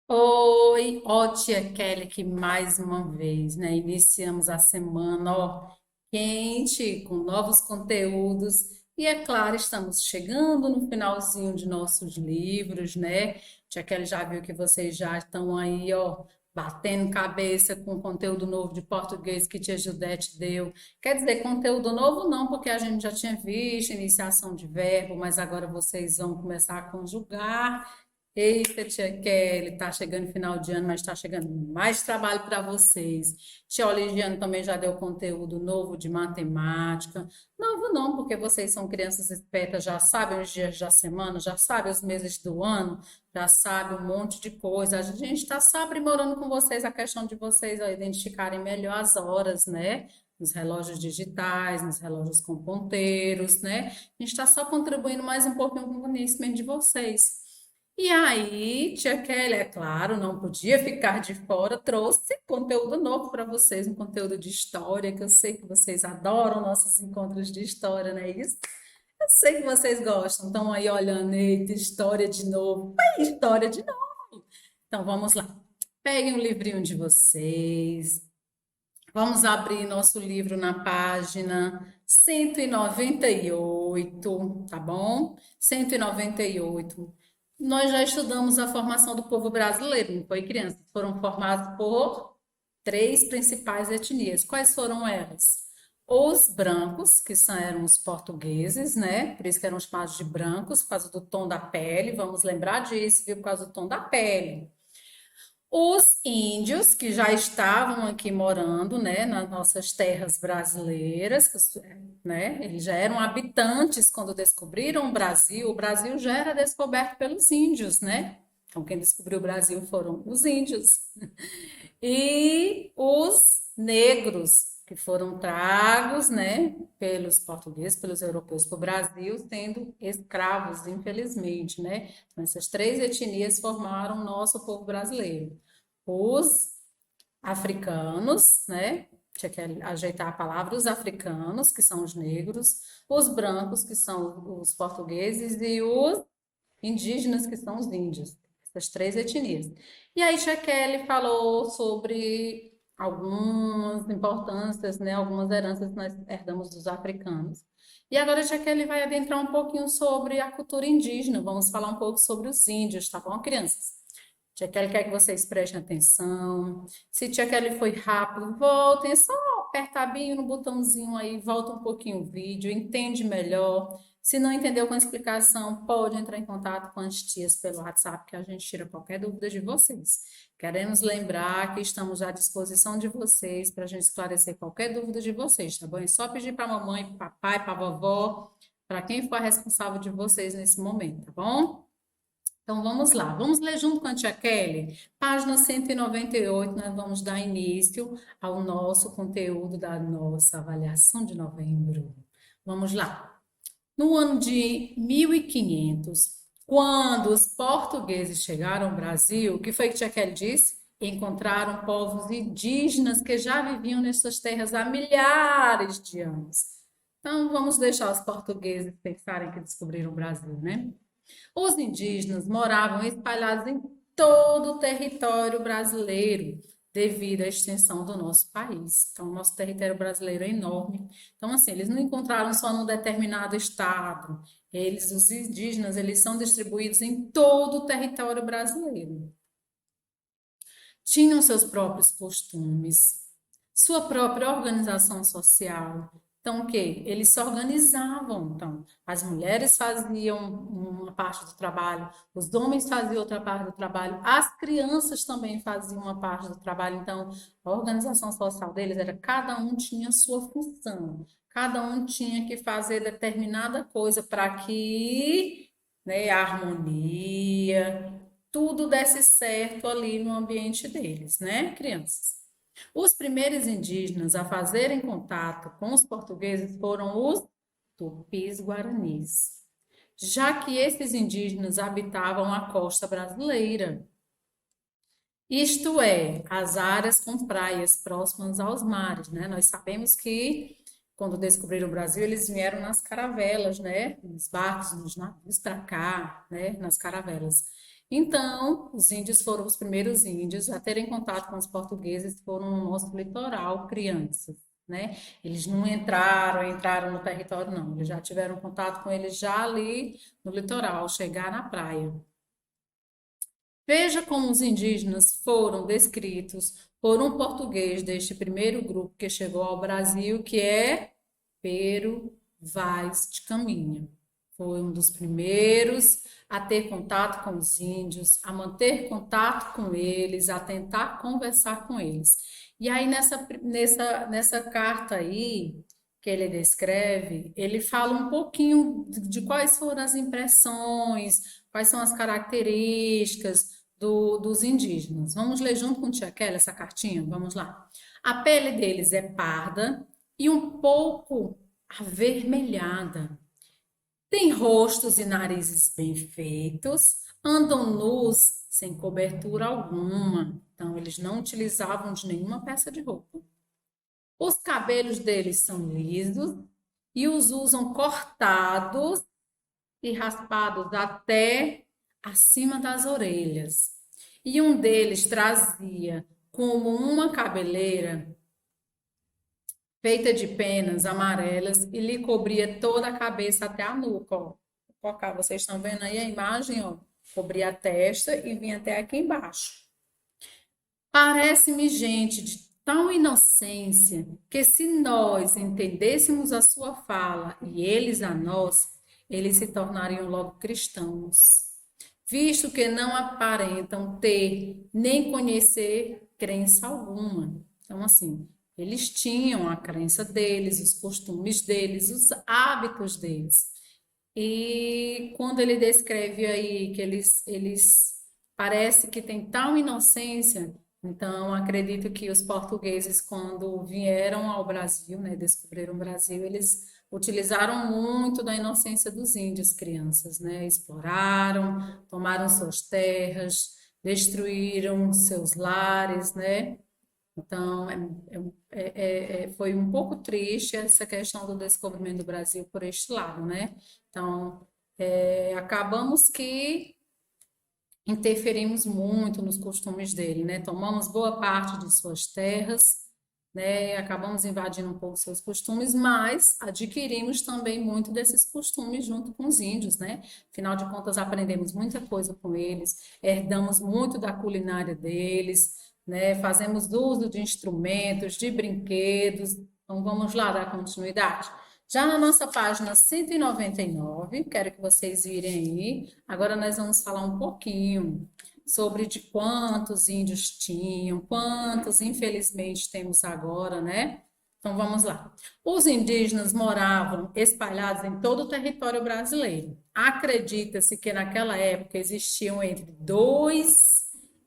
Oi, ó, tia Kelly, aqui mais uma vez, né? Iniciamos a semana, ó, quente, com novos conteúdos. E é claro, estamos chegando no finalzinho de nossos livros, né? Tia Kelly já viu que vocês já estão aí, ó, batendo cabeça com conteúdo novo de português que tia Judete deu. Quer dizer, conteúdo novo não, porque a gente já tinha visto iniciação de verbo, mas agora vocês vão começar a conjugar. Eita, tia Kelly, tá chegando final de ano, mas tá chegando mais trabalho para vocês. Tia Oliviane também já deu conteúdo novo de matemática. Novo não, porque vocês são crianças espertas, já sabem os dias da semana, já sabem os meses do ano, já sabem um monte de coisa. A gente está só aprimorando com vocês a questão de vocês ó, identificarem melhor as horas, né? Nos relógios digitais, nos relógios com ponteiros, né? A gente está só contribuindo mais um pouquinho com o conhecimento de vocês. E aí, tia Kelly, é claro, não podia ficar de fora, trouxe conteúdo novo para vocês, um conteúdo de história, que eu sei que vocês adoram nossos encontros de história, não é isso? Eu sei que vocês gostam, estão aí olhando, eita, história de novo, história de novo. Então vamos lá, peguem o livrinho de vocês, vamos abrir nosso livro na página 198, tá bom? 198. Nós já estudamos a formação do povo brasileiro, não foi, crianças? Foram formados por três principais etnias. Quais foram elas? Os brancos, que eram os portugueses, né? Por isso que eram chamados de brancos, por causa do tom da pele. Vamos lembrar disso, viu? Por causa do tom da pele. Os índios que já estavam aqui morando, né, nas nossas terras brasileiras, né, eles já eram habitantes quando descobriram o Brasil já era descoberto pelos índios, né? Então, quem descobriu o Brasil foram os índios. E os negros, que foram tragos, né, pelos portugueses, pelos europeus para o Brasil, sendo escravos, infelizmente, né? Então, essas três etnias formaram o nosso povo brasileiro. Os africanos, né? Tinha que ajeitar a palavra, os africanos, que são os negros, os brancos, que são os portugueses, e os indígenas, que são os índios, essas três etnias. E aí, Tia Kelly falou sobre algumas importâncias, né, algumas heranças que nós herdamos dos africanos. E agora a Tia Kelly vai adentrar um pouquinho sobre a cultura indígena, vamos falar um pouco sobre os índios, tá bom, crianças? Tia Kelly quer que vocês prestem atenção. Se Tia Kelly foi rápido, voltem, é só apertar bem no botãozinho aí, volta um pouquinho o vídeo, entende melhor. Se não entendeu com a explicação, pode entrar em contato com as tias pelo WhatsApp, que a gente tira qualquer dúvida de vocês. Queremos lembrar que estamos à disposição de vocês para a gente esclarecer qualquer dúvida de vocês, tá bom? É só pedir para a mamãe, para papai, para a vovó, para quem for responsável de vocês nesse momento, tá bom? Então vamos lá, vamos ler junto com a tia Kelly. Página 198, nós vamos dar início ao nosso conteúdo da nossa avaliação de novembro. Vamos lá. No ano de 1500, quando os portugueses chegaram ao Brasil, o que foi que tia Kelly disse? Encontraram povos indígenas que já viviam nessas terras há milhares de anos. Então, vamos deixar os portugueses pensarem que descobriram o Brasil, né? Os indígenas moravam espalhados em todo o território brasileiro, devido à extensão do nosso país. Então, o nosso território brasileiro é enorme. Então, assim, eles não encontraram só num determinado estado. Eles, os indígenas, eles são distribuídos em todo o território brasileiro. Tinham seus próprios costumes, sua própria organização social. Então, o quê? Eles se organizavam. Então, as mulheres faziam uma parte do trabalho, os homens faziam outra parte do trabalho, as crianças também faziam uma parte do trabalho. Então, a organização social deles era cada um tinha sua função, cada um tinha que fazer determinada coisa para que, né, a harmonia, tudo desse certo ali no ambiente deles, né, crianças? Os primeiros indígenas a fazerem contato com os portugueses foram os tupis-guaranis, já que esses indígenas habitavam a costa brasileira, isto é, as áreas com praias próximas aos mares, né? Nós sabemos que quando descobriram o Brasil, eles vieram nas caravelas, né? Nos barcos, nos navios para cá, né? Nas caravelas. Então, os índios foram os primeiros índios a terem contato com os portugueses, foram no nosso litoral, crianças, né? Eles não entraram no território, não. Eles já tiveram contato com eles já ali no litoral, chegar na praia. Veja como os indígenas foram descritos por um português deste primeiro grupo que chegou ao Brasil, que é Pero Vaz de Caminha. Foi um dos primeiros a ter contato com os índios, a manter contato com eles, a tentar conversar com eles. E aí, nessa carta aí, que ele descreve, ele fala um pouquinho de quais foram as impressões, quais são as características dos indígenas. Vamos ler junto com Tia Kelly essa cartinha? Vamos lá. A pele deles é parda e um pouco avermelhada. Tem rostos e narizes bem feitos, andam nus sem cobertura alguma. Então, eles não utilizavam de nenhuma peça de roupa. Os cabelos deles são lisos e os usam cortados e raspados até acima das orelhas. E um deles trazia como uma cabeleira feita de penas amarelas e lhe cobria toda a cabeça até a nuca, ó. Vou colocar, vocês estão vendo aí a imagem, ó. Cobria a testa e vinha até aqui embaixo. Parece-me gente de tal inocência que se nós entendêssemos a sua fala e eles a nós, eles se tornariam logo cristãos, visto que não aparentam ter nem conhecer crença alguma. Então, assim, eles tinham a crença deles, os costumes deles, os hábitos deles. E quando ele descreve aí que eles parece que têm tal inocência, então acredito que os portugueses, quando vieram ao Brasil, né, descobriram o Brasil, eles utilizaram muito da inocência dos índios, crianças, né? Exploraram, tomaram suas terras, destruíram seus lares, né? Então, foi um pouco triste essa questão do descobrimento do Brasil por este lado, né? Então, acabamos que interferimos muito nos costumes dele, né? Tomamos boa parte de suas terras, né? Acabamos invadindo um pouco seus costumes, mas adquirimos também muito desses costumes junto com os índios, né? Afinal de contas, aprendemos muita coisa com eles, herdamos muito da culinária deles, né? Fazemos uso de instrumentos, de brinquedos. Então, vamos lá dar continuidade. Já na nossa página 199, quero que vocês virem aí. Agora nós vamos falar um pouquinho sobre de quantos índios tinham, quantos, infelizmente, temos agora, né? Então vamos lá. Os indígenas moravam espalhados em todo o território brasileiro. Acredita-se que naquela época existiam entre 2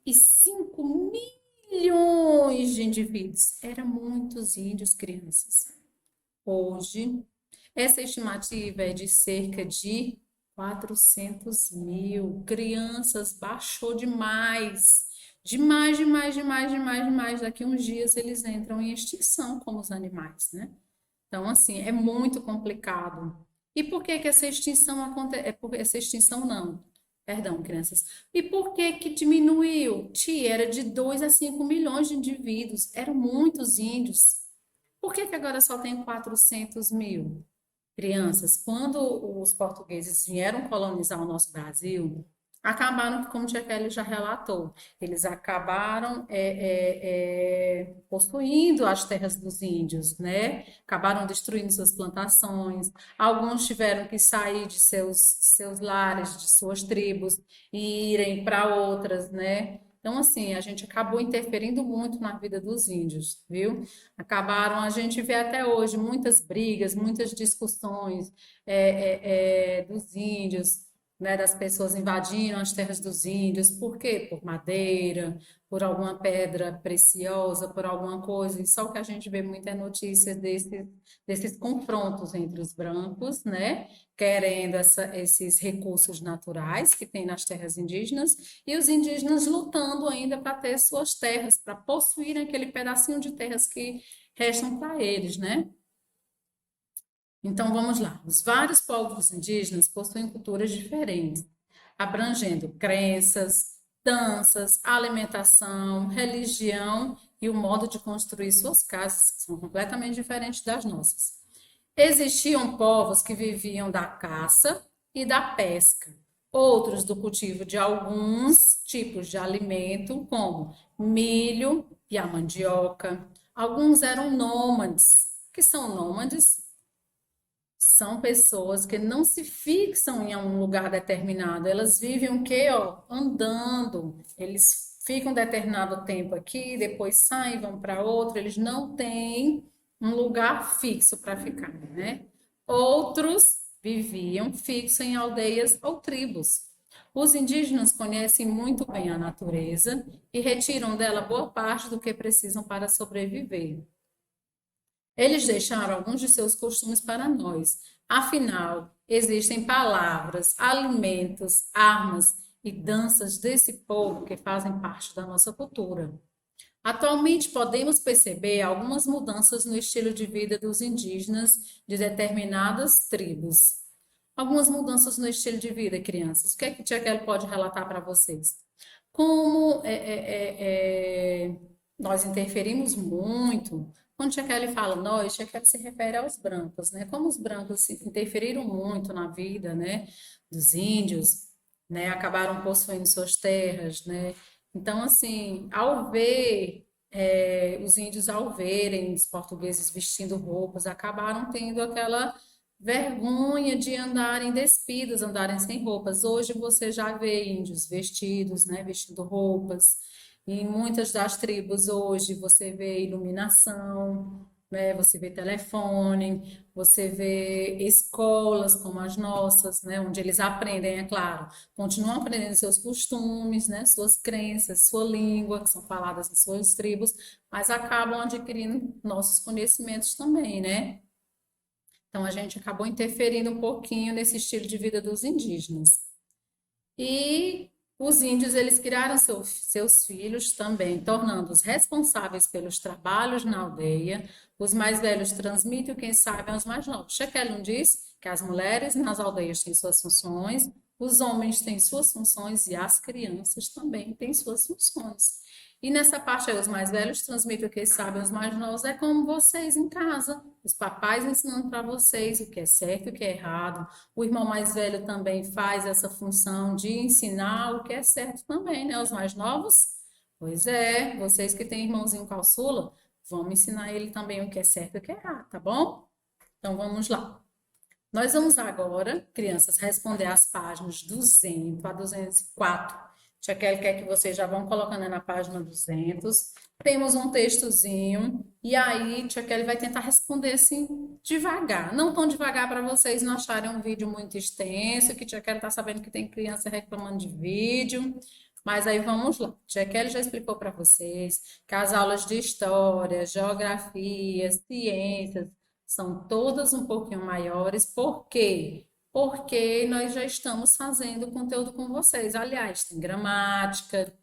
e 5 milhões de indivíduos. Eram muitos índios, crianças. Hoje, essa estimativa é de cerca de 400 mil. Crianças, baixou demais. Demais, demais, demais, demais, demais. Daqui uns dias eles entram em extinção como os animais, né? Então, assim, é muito complicado. E por que que essa extinção acontece? Essa extinção não. Perdão, crianças. E por que que diminuiu? Tia, era de 2 a 5 milhões de indivíduos. Eram muitos índios. Por que que agora só tem 400 mil? Crianças, quando os portugueses vieram colonizar o nosso Brasil, acabaram, como Tia Kelly já relatou, eles acabaram possuindo as terras dos índios, né? Acabaram destruindo suas plantações. Alguns tiveram que sair de seus lares, de suas tribos, e irem para outras, né? Então, assim, a gente acabou interferindo muito na vida dos índios, viu? Acabaram, a gente vê até hoje muitas brigas, muitas discussões dos índios, né, das pessoas invadindo as terras dos índios. Por quê? Por madeira, por alguma pedra preciosa, por alguma coisa. E só o que a gente vê muito é notícias desses confrontos entre os brancos, né, querendo esses recursos naturais que tem nas terras indígenas, e os indígenas lutando ainda para ter suas terras, para possuírem aquele pedacinho de terras que restam para eles, né? Então vamos lá. Os vários povos indígenas possuem culturas diferentes. abrangendo crenças, danças, alimentação, religião e o modo de construir suas casas, que são completamente diferentes das nossas. Existiam povos que viviam da caça e da pesca, outros do cultivo de alguns tipos de alimento, como milho e a mandioca. Alguns eram nômades. O que são nômades? São pessoas que não se fixam em um lugar determinado. Elas vivem o quê? Ó, andando. Eles ficam determinado tempo aqui, depois saem, vão para outro. Eles não têm um lugar fixo para ficar, né? Outros viviam fixos em aldeias ou tribos. Os indígenas conhecem muito bem a natureza e retiram dela boa parte do que precisam para sobreviver. Eles deixaram alguns de seus costumes para nós. Afinal, existem palavras, alimentos, armas e danças desse povo que fazem parte da nossa cultura. Atualmente, podemos perceber algumas mudanças no estilo de vida dos indígenas de determinadas tribos. Algumas mudanças no estilo de vida, crianças. O que é que a Tia Kelly pode relatar para vocês? Como nós interferimos muito. Quando Tia Kelly fala nós, Tia Kelly se refere aos brancos, né? Como os brancos interferiram muito na vida, né, dos índios, né, acabaram possuindo suas terras, né? Então, assim, os índios ao verem os portugueses vestindo roupas, acabaram tendo aquela vergonha de andarem despidos, andarem sem roupas. Hoje você já vê índios vestidos, né, vestindo roupas. Em muitas das tribos hoje você vê iluminação, né, você vê telefone, você vê escolas como as nossas, né, onde eles aprendem, é claro, continuam aprendendo seus costumes, né, suas crenças, sua língua, que são faladas em suas tribos, mas acabam adquirindo nossos conhecimentos também, né? Então, a gente acabou interferindo um pouquinho nesse estilo de vida dos indígenas. E os índios, eles criaram seus filhos também, tornando-os responsáveis pelos trabalhos na aldeia. Os mais velhos transmitem o que sabem aos mais novos. Shekelun diz que as mulheres nas aldeias têm suas funções, os homens têm suas funções e as crianças também têm suas funções. E nessa parte aí, os mais velhos transmitem o que sabem, os mais novos é como vocês em casa. Os papais ensinando para vocês o que é certo e o que é errado. O irmão mais velho também faz essa função de ensinar o que é certo também, né? Os mais novos? Pois é, vocês que têm irmãozinho caçula, vamos ensinar ele também o que é certo e o que é errado, tá bom? Então vamos lá. Nós vamos agora, crianças, responder as páginas 200 a 204. Tia Kelly quer que vocês já vão colocando na página 200. Temos um textozinho, e aí Tia Kelly vai tentar responder assim, devagar. Não tão devagar para vocês não acharem um vídeo muito extenso, que Tia Kelly está sabendo que tem criança reclamando de vídeo. Mas aí vamos lá. Tia Kelly já explicou para vocês que as aulas de história, geografia, ciências, são todas um pouquinho maiores. Por quê? Porque nós já estamos fazendo conteúdo com vocês. Aliás, tem gramática,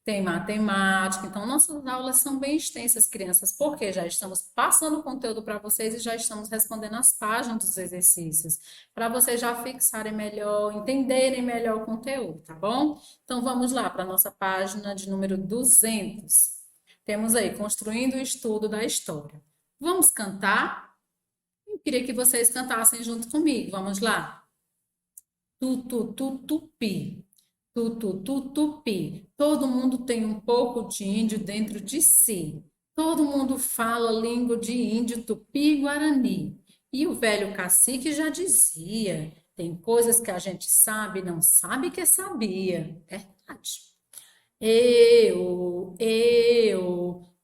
tem matemática. Então, nossas aulas são bem extensas, crianças, porque já estamos passando conteúdo para vocês e já estamos respondendo as páginas dos exercícios, para vocês já fixarem melhor, entenderem melhor o conteúdo, tá bom? Então, vamos lá para a nossa página de número 200. Temos aí, construindo o estudo da história. Vamos cantar? Eu queria que vocês cantassem junto comigo. Vamos lá. Tu, tu, tu, tupi. Tu, tu, tu, tupi. Todo mundo tem um pouco de índio dentro de si. Todo mundo fala língua de índio, tupi e guarani. E o velho cacique já dizia: tem coisas que a gente sabe e não sabe que sabia. Verdade.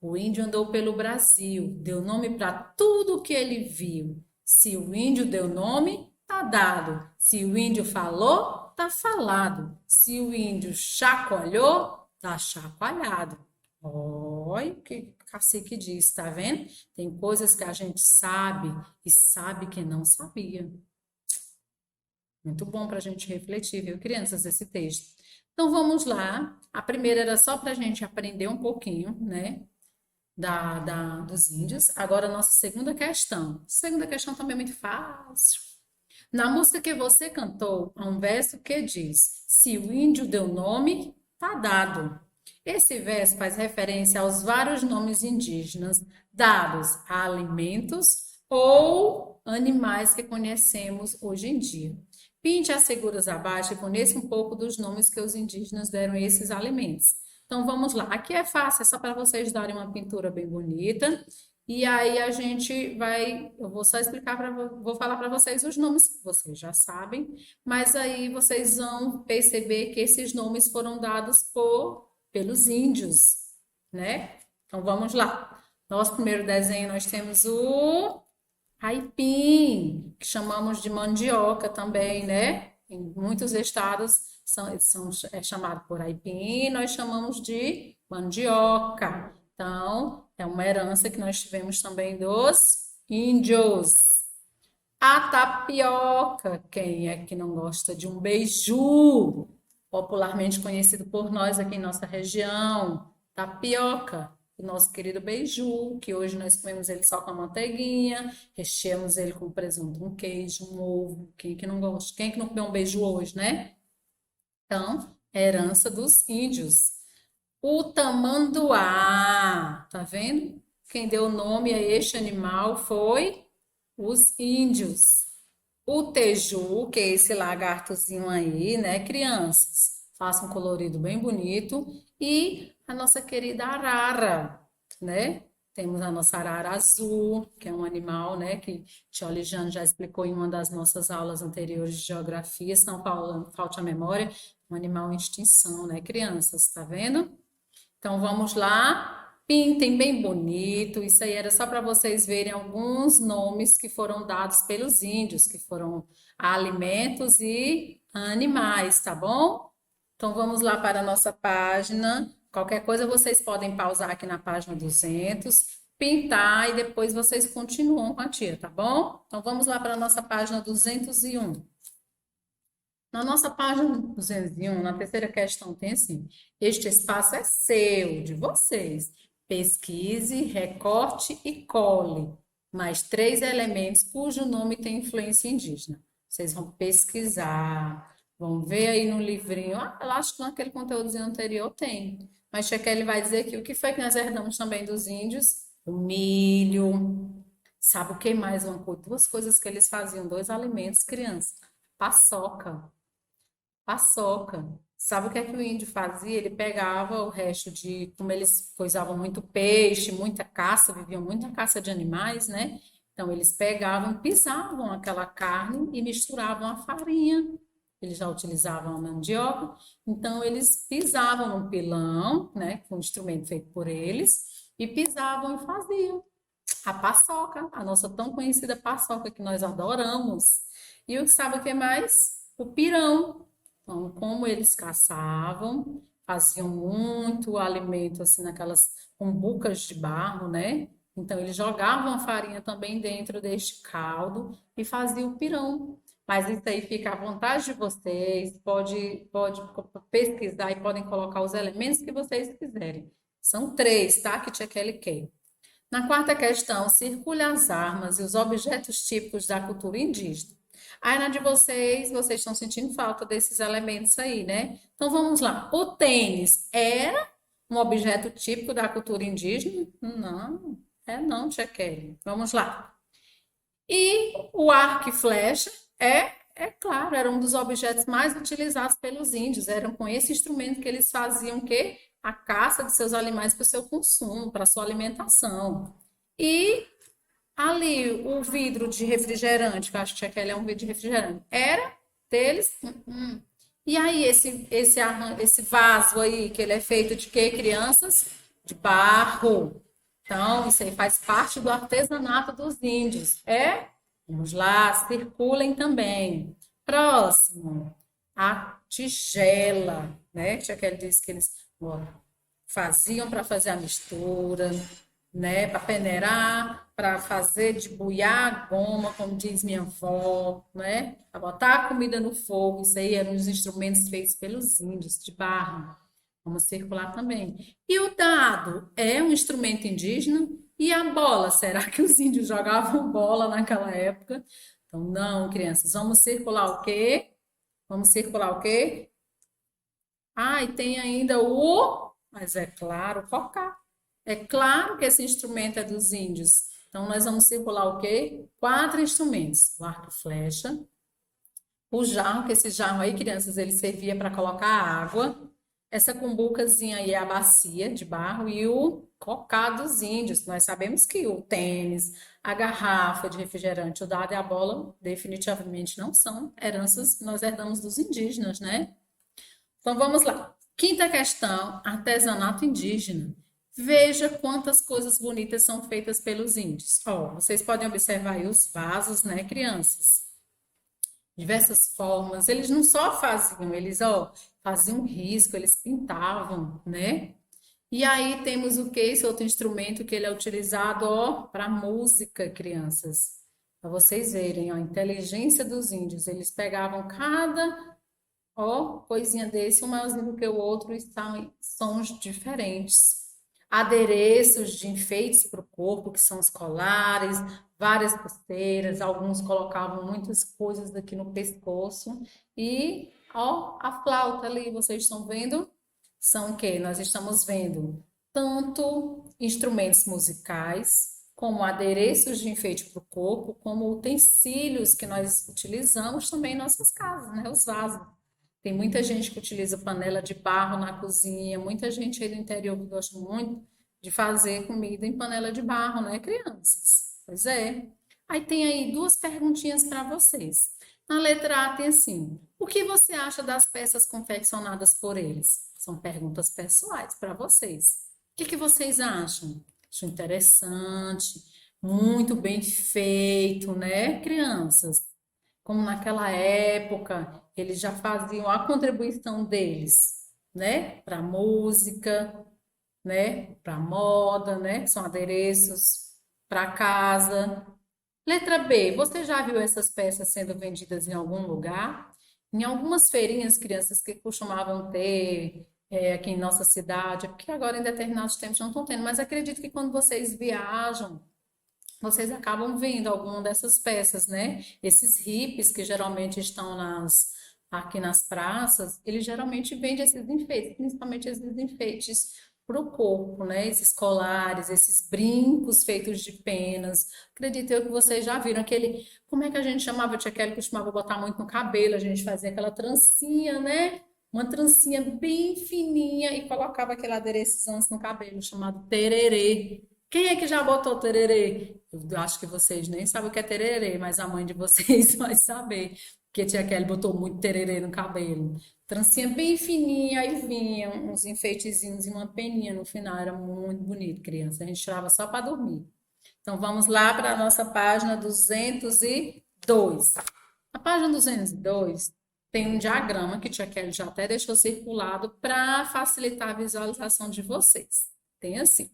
O índio andou pelo Brasil, deu nome para tudo que ele viu. Se o índio deu nome, tá dado. Se o índio falou, tá falado. Se o índio chacoalhou, tá chacoalhado. Olha o que o cacique diz, tá vendo? Tem coisas que a gente sabe e sabe que não sabia. Muito bom para a gente refletir, viu, crianças, esse texto. Então vamos lá. A primeira era só para a gente aprender um pouquinho, né, dos índios. Agora a nossa segunda questão. A segunda questão também é muito fácil. Na música que você cantou, há um verso que diz: Se o índio deu nome, tá dado. Esse verso faz referência aos vários nomes indígenas dados a alimentos ou animais que conhecemos hoje em dia. Pinte as figuras abaixo e conheça um pouco dos nomes que os indígenas deram a esses alimentos. Então vamos lá. Aqui é fácil, é só para vocês darem uma pintura bem bonita. E aí a gente vai, eu vou só explicar para, vou falar para vocês os nomes que vocês já sabem, mas aí vocês vão perceber que esses nomes foram dados pelos índios, né? Então vamos lá. Nosso primeiro desenho nós temos o aipim, que chamamos de mandioca também, né? Em muitos estados é chamado por aipim, nós chamamos de mandioca. Então, é uma herança que nós tivemos também dos índios. A tapioca, quem é que não gosta de um beiju? Popularmente conhecido por nós aqui em nossa região. Tapioca, o nosso querido beiju, que hoje nós comemos ele só com a manteiguinha, recheamos ele com presunto, um queijo, um ovo. Quem que não gosta? Quem que não comeu um beiju hoje, né? Então, é herança dos índios. O tamanduá, tá vendo? Quem deu nome a este animal foi os índios. O teju, que é esse lagartozinho aí, né, crianças? Faça um colorido bem bonito. E a nossa querida arara, né? Temos a nossa arara azul, que é um animal, né, que Tia Lijane já explicou em uma das nossas aulas anteriores de geografia, se não falte a memória, um animal em extinção, né, crianças? Tá vendo? Então vamos lá, pintem bem bonito. Isso aí era só para vocês verem alguns nomes que foram dados pelos índios, que foram a alimentos e animais, tá bom? Então vamos lá para a nossa página. Qualquer coisa vocês podem pausar aqui na página 200, pintar e depois vocês continuam com a tia, tá bom? Então vamos lá para a nossa página 201. Na nossa página 201, na terceira questão, tem assim: este espaço é seu, de vocês. Pesquise, recorte e cole mais três elementos cujo nome tem influência indígena. Vocês vão pesquisar, vão ver aí no livrinho. Ah, eu acho que naquele conteúdozinho anterior tem. Mas Chequele vai dizer que o que foi que nós herdamos também dos índios? O milho. Sabe o que mais? Duas coisas que eles faziam, dois alimentos, criança. Paçoca. Paçoca. Sabe o que é que o índio fazia? Ele pegava o resto de, como eles coisavam muito peixe, muita caça, viviam muita caça de animais, né? Então eles pegavam, pisavam aquela carne e misturavam a farinha. Eles já utilizavam a mandioca, então eles pisavam no pilão, né, com um instrumento feito por eles, e pisavam e faziam a paçoca, a nossa tão conhecida paçoca que nós adoramos. E o que sabe o que mais? O pirão. Então, como eles caçavam, faziam muito alimento assim naquelas cumbucas de barro, né? Então, eles jogavam a farinha também dentro deste caldo e faziam o pirão. Mas isso aí fica à vontade de vocês, pode pesquisar e podem colocar os elementos que vocês quiserem. São três, tá? Que Tia Kelly quer. Na quarta questão, circule as armas e os objetos típicos da cultura indígena. Aí na de vocês estão sentindo falta desses elementos aí, né? Então vamos lá. O tênis era um objeto típico da cultura indígena? Não, não, Tia Kelly. Vamos lá. E o arco e flecha é claro, era um dos objetos mais utilizados pelos índios. Eram com esse instrumento que eles faziam o quê? A caça de seus animais para o seu consumo, para a sua alimentação. E ali o vidro de refrigerante, que eu acho que aquele é um vidro de refrigerante, era deles? E aí esse vaso aí, que ele é feito de quê, crianças? De barro. Então, isso aí faz parte do artesanato dos índios. Vamos lá, circulem também. Próximo, a tigela, né? Que ele disse que eles faziam para fazer a mistura, né? Para peneirar, para fazer de buiar a goma, como diz minha avó, né? Para botar a comida no fogo. Isso aí eram os instrumentos feitos pelos índios de barro. Vamos circular também. E o dado é um instrumento indígena? E a bola? Será que os índios jogavam bola naquela época? Então, não, crianças, vamos circular o quê? Vamos circular o quê? Ah, e tem ainda o... Mas é claro, cocá. É claro que esse instrumento é dos índios. Então, nós vamos circular o quê? 4 instrumentos. O arco e flecha, o jarro, que esse jarro aí, crianças, ele servia para colocar água. Essa cumbucazinha aí é a bacia de barro e o cocá dos índios. Nós sabemos que o tênis, a garrafa de refrigerante, o dado e a bola definitivamente não são heranças que nós herdamos dos indígenas, né? Então vamos lá. Quinta questão, artesanato indígena. Veja quantas coisas bonitas são feitas pelos índios. Ó, vocês podem observar aí os vasos, né, crianças? Diversas formas. Eles não só faziam, eles, ó, faziam risco, eles pintavam, né? E aí temos o que? Esse outro instrumento que ele é utilizado, ó, para música, crianças. Para vocês verem, ó, a inteligência dos índios. Eles pegavam cada, ó, coisinha desse, um maiorzinho do que o outro, e são sons diferentes. Adereços de enfeites para o corpo, que são os colares, várias pulseiras, alguns colocavam muitas coisas aqui no pescoço. E, ó, a flauta ali, vocês estão vendo? São o quê? Nós estamos vendo tanto instrumentos musicais, como adereços de enfeite para o corpo, como utensílios que nós utilizamos também em nossas casas, né? Os vasos. Tem muita gente que utiliza panela de barro na cozinha, muita gente aí do interior que gosta muito de fazer comida em panela de barro, né, crianças? Pois é. Aí tem aí duas perguntinhas para vocês. Na letra A tem assim: o que você acha das peças confeccionadas por eles? São perguntas pessoais para vocês. O que vocês acham? Acho interessante, muito bem feito, né, crianças? Como naquela época eles já faziam a contribuição deles, né, para a música, né, para a moda, né, que são adereços para casa. Letra B, você já viu essas peças sendo vendidas em algum lugar? Em algumas feirinhas, crianças que costumavam ter aqui em nossa cidade, porque agora em determinados tempos não estão tendo, mas acredito que quando vocês viajam, vocês acabam vendo alguma dessas peças, né? Esses hippies que geralmente estão aqui nas praças, eles geralmente vendem esses enfeites, principalmente esses enfeites para o corpo, né? Esses colares, esses brincos feitos de penas. Acredito eu que vocês já viram aquele, como é que a gente chamava, tia Kelly costumava botar muito no cabelo, a gente fazia aquela trancinha, né? Uma trancinha bem fininha e colocava aquele adereço no cabelo chamado tererê. Quem é que já botou tererê? Eu acho que vocês nem sabem o que é tererê, mas a mãe de vocês vai saber. Porque tia Kelly botou muito tererê no cabelo. Trancinha bem fininha, aí vinha uns enfeitezinhos e uma peninha no final. Era muito bonito, criança. A gente tirava só para dormir. Então vamos lá para a nossa página 202. A página 202 tem um diagrama que tia Kelly já até deixou circulado para facilitar a visualização de vocês. Tem assim.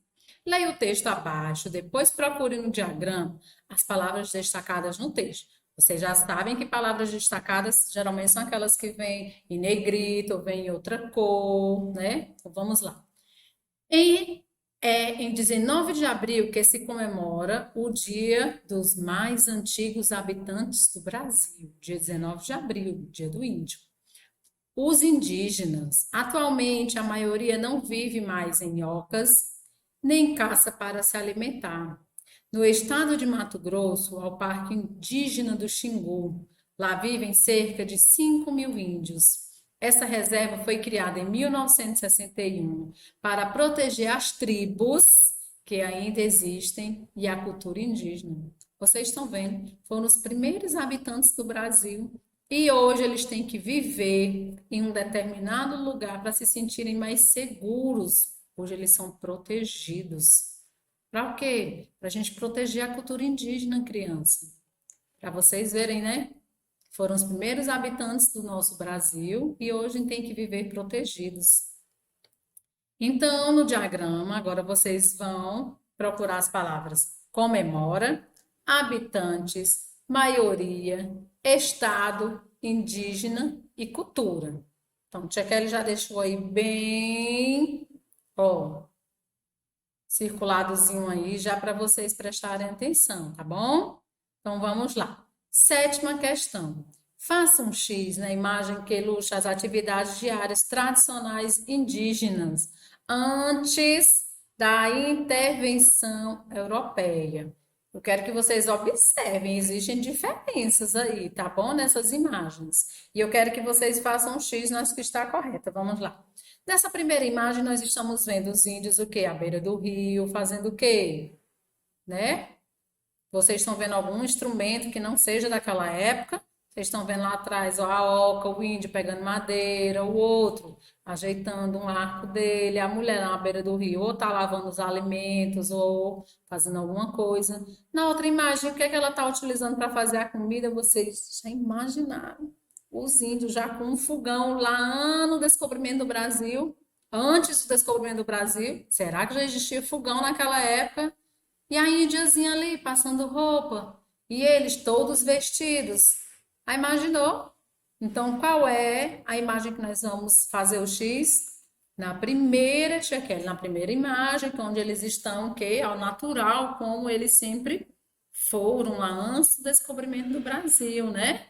Leia o texto abaixo, depois procure no diagrama as palavras destacadas no texto. Vocês já sabem que palavras destacadas geralmente são aquelas que vêm em negrito ou vêm em outra cor, né? Então vamos lá. Em 19 de abril que se comemora o Dia dos mais antigos habitantes do Brasil, dia 19 de abril, Dia do Índio. Os indígenas, atualmente a maioria não vive mais em ocas, nem caça para se alimentar. No estado de Mato Grosso, ao Parque Indígena do Xingu, lá vivem cerca de 5 mil índios. Essa reserva foi criada em 1961 para proteger as tribos que ainda existem e a cultura indígena. Vocês estão vendo, foram os primeiros habitantes do Brasil e hoje eles têm que viver em um determinado lugar para se sentirem mais seguros. Hoje eles são protegidos. Para o quê? Para a gente proteger a cultura indígena, criança. Para vocês verem, né? Foram os primeiros habitantes do nosso Brasil e hoje têm que viver protegidos. Então, no diagrama, agora vocês vão procurar as palavras comemora, habitantes, maioria, estado, indígena e cultura. Então, Tia Kelly já deixou aí bem, ó, circuladozinho aí já para vocês prestarem atenção, tá bom? Então vamos lá. Sétima questão. Faça um X na imagem que ilustra as atividades diárias tradicionais indígenas antes da intervenção europeia. Eu quero que vocês observem, existem diferenças aí, tá bom? Nessas imagens. E eu quero que vocês façam um X nas que está correta. Vamos lá. Nessa primeira imagem, nós estamos vendo os índios o quê? À beira do rio, fazendo o quê? Né? Vocês estão vendo algum instrumento que não seja daquela época? Vocês estão vendo lá atrás, ó, a oca, o índio pegando madeira, o outro ajeitando um arco dele, a mulher na beira do rio, ou tá lavando os alimentos, ou fazendo alguma coisa. Na outra imagem, o que é que ela está utilizando para fazer a comida? Vocês já imaginaram? Os índios já com um fogão lá no descobrimento do Brasil, antes do descobrimento do Brasil. Será que já existia fogão naquela época? E a índiazinha ali passando roupa. E eles todos vestidos. Aí imaginou? Então, qual é a imagem que nós vamos fazer o X? Na primeira, Chequel, na primeira imagem, que é onde eles estão, que ao natural, como eles sempre foram lá antes do descobrimento do Brasil, né?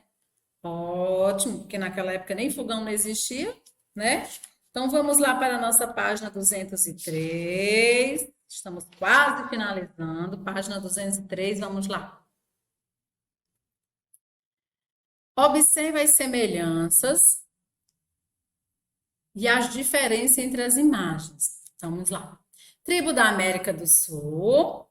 Ótimo, porque naquela época nem fogão não existia, né? Então vamos lá para a nossa página 203. Estamos quase finalizando. Página 203, vamos lá. Observe as semelhanças e as diferenças entre as imagens. Vamos lá. Tribo da América do Sul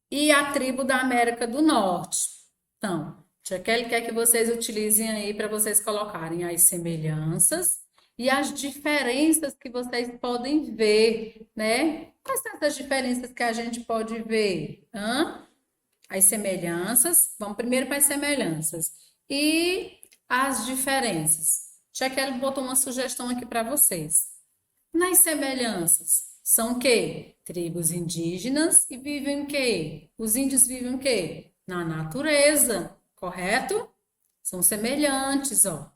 e a tribo da América do Norte. Então, Tia Kelly quer que vocês utilizem aí para vocês colocarem as semelhanças e as diferenças que vocês podem ver, né? Quais são essas diferenças que a gente pode ver? As semelhanças, vamos primeiro para as semelhanças e as diferenças. Tia Kelly botou uma sugestão aqui para vocês. Nas semelhanças, são o quê? Tribos indígenas e vivem o quê? Os índios vivem o quê? Na natureza, correto? São semelhantes, ó.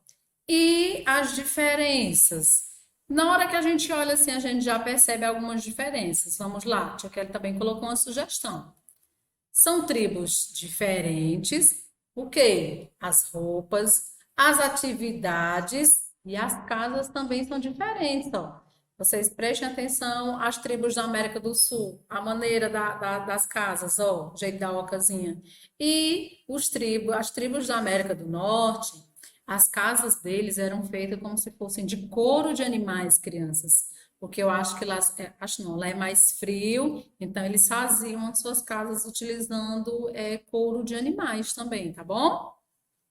E as diferenças? Na hora que a gente olha assim, a gente já percebe algumas diferenças. Vamos lá, Tia Kelly também colocou uma sugestão. São tribos diferentes, o quê? As roupas, as atividades e as casas também são diferentes, ó. Vocês prestem atenção às tribos da América do Sul, a maneira das casas, ó, o jeito da ocasinha. E as tribos da América do Norte, as casas deles eram feitas como se fossem de couro de animais, crianças. Porque eu acho que lá, acho não, lá é mais frio, então eles faziam as suas casas utilizando couro de animais também, tá bom?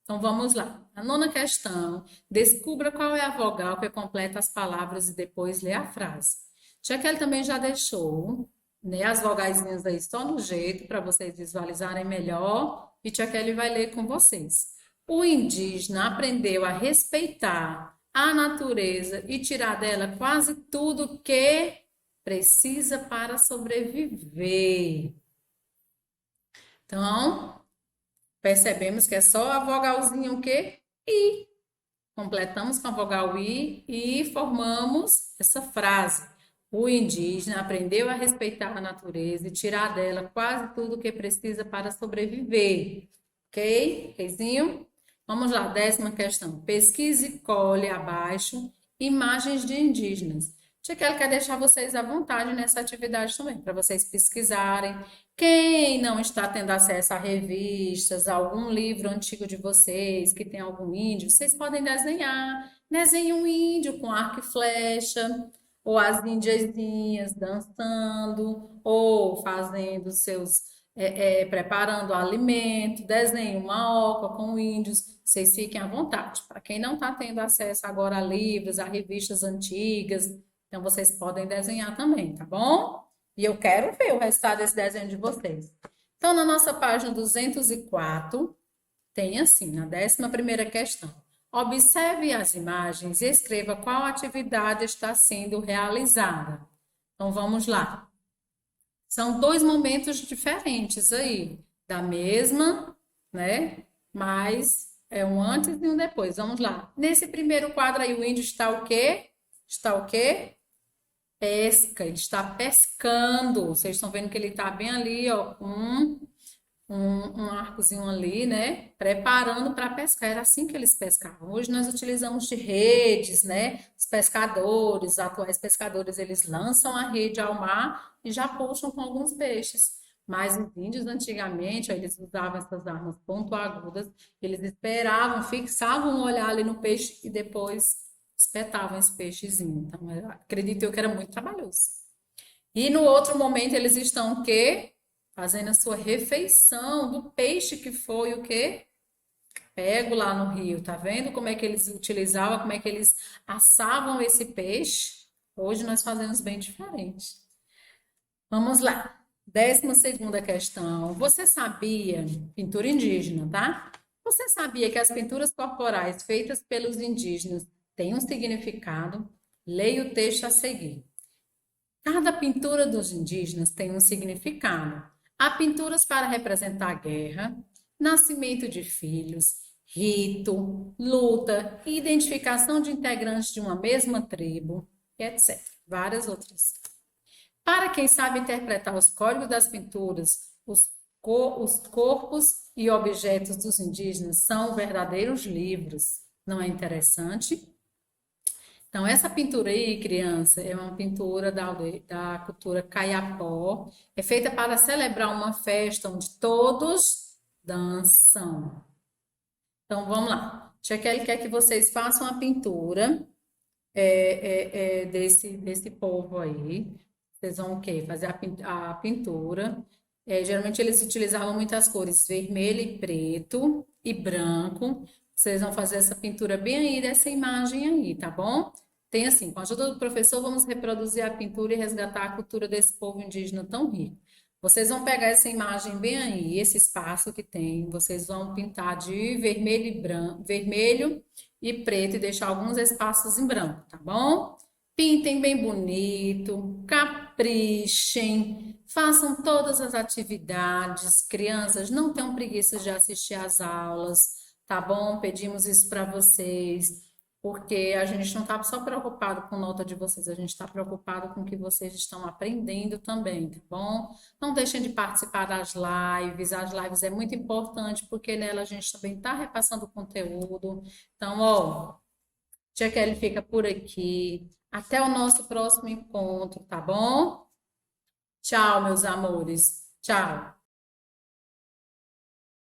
Então vamos lá. A nona questão. Descubra qual é a vogal que completa as palavras e depois lê a frase. Tia Kelly também já deixou, né, as vogaizinhas aí só no jeito para vocês visualizarem melhor e Tia Kelly vai ler com vocês. O indígena aprendeu a respeitar a natureza e tirar dela quase tudo que precisa para sobreviver. Então, percebemos que é só a vogalzinha o quê? I. Completamos com a vogal I e formamos essa frase. O indígena aprendeu a respeitar a natureza e tirar dela quase tudo que precisa para sobreviver. Ok? Reizinho? Vamos lá, 10ª questão. Pesquise e colhe abaixo imagens de indígenas. Tia Kelly quer deixar vocês à vontade nessa atividade também, para vocês pesquisarem. Quem não está tendo acesso a revistas, a algum livro antigo de vocês, que tem algum índio, vocês podem desenhar. Desenhe um índio com arco e flecha, ou as indiazinhas dançando, ou fazendo preparando alimento, desenhe uma oca com índios, vocês fiquem à vontade. Para quem não está tendo acesso agora a livros, a revistas antigas, então vocês podem desenhar também, tá bom? E eu quero ver o resultado desse desenho de vocês. Então, na nossa página 204, tem assim, na 11ª questão. Observe as imagens e escreva qual atividade está sendo realizada. Então, vamos lá. São dois momentos diferentes aí, da mesma, né? Mas é um antes e um depois. Vamos lá. Nesse primeiro quadro aí, o índio está o quê? Está o quê? Pesca, ele está pescando. Vocês estão vendo que ele está bem ali, ó, um arcozinho ali, né? Preparando para pescar. Era assim que eles pescavam. Hoje nós utilizamos de redes, né? Os pescadores, os atuais pescadores, eles lançam a rede ao mar e já puxam com alguns peixes. Mas os índios antigamente, ó, eles usavam essas armas pontiagudas, eles esperavam, fixavam o olhar ali no peixe e depois espetavam esse peixezinho. Então, eu acredito eu que era muito trabalhoso. E no outro momento eles estão o quê? Fazendo a sua refeição do peixe que foi o quê? Pego lá no rio. Tá vendo como é que eles utilizavam, como é que eles assavam esse peixe? Hoje nós fazemos bem diferente. Vamos lá. 12ª questão. Você sabia, pintura indígena, tá? Você sabia que as pinturas corporais feitas pelos indígenas têm um significado? Leia o texto a seguir. Cada pintura dos indígenas tem um significado. Há pinturas para representar guerra, nascimento de filhos, rito, luta, identificação de integrantes de uma mesma tribo, etc. Várias outras. Para quem sabe interpretar os códigos das pinturas, os corpos e objetos dos indígenas são verdadeiros livros. Não é interessante? Então, essa pintura aí, criança, é uma pintura da cultura Kayapó. É feita para celebrar uma festa onde todos dançam. Então, vamos lá. Tia Kelly quer que vocês façam a pintura desse povo aí. Vocês vão o quê? Fazer a pintura. Geralmente eles utilizavam muitas cores, vermelho e preto e branco. Vocês vão fazer essa pintura bem aí dessa imagem aí, tá bom? Tem assim, com a ajuda do professor, vamos reproduzir a pintura e resgatar a cultura desse povo indígena tão rico. Vocês vão pegar essa imagem bem aí, esse espaço que tem, vocês vão pintar de vermelho e branco, vermelho e preto e deixar alguns espaços em branco, tá bom? Pintem bem bonito, caprichem, façam todas as atividades. Crianças, não tenham preguiça de assistir às aulas, tá bom? Pedimos isso para vocês, porque a gente não está só preocupado com nota de vocês, a gente está preocupado com o que vocês estão aprendendo também, tá bom? Não deixem de participar das lives. As lives é muito importante porque nela a gente também está repassando conteúdo. Então, ó, tia Kelly fica por aqui. Até o nosso próximo encontro, tá bom? Tchau, meus amores. Tchau.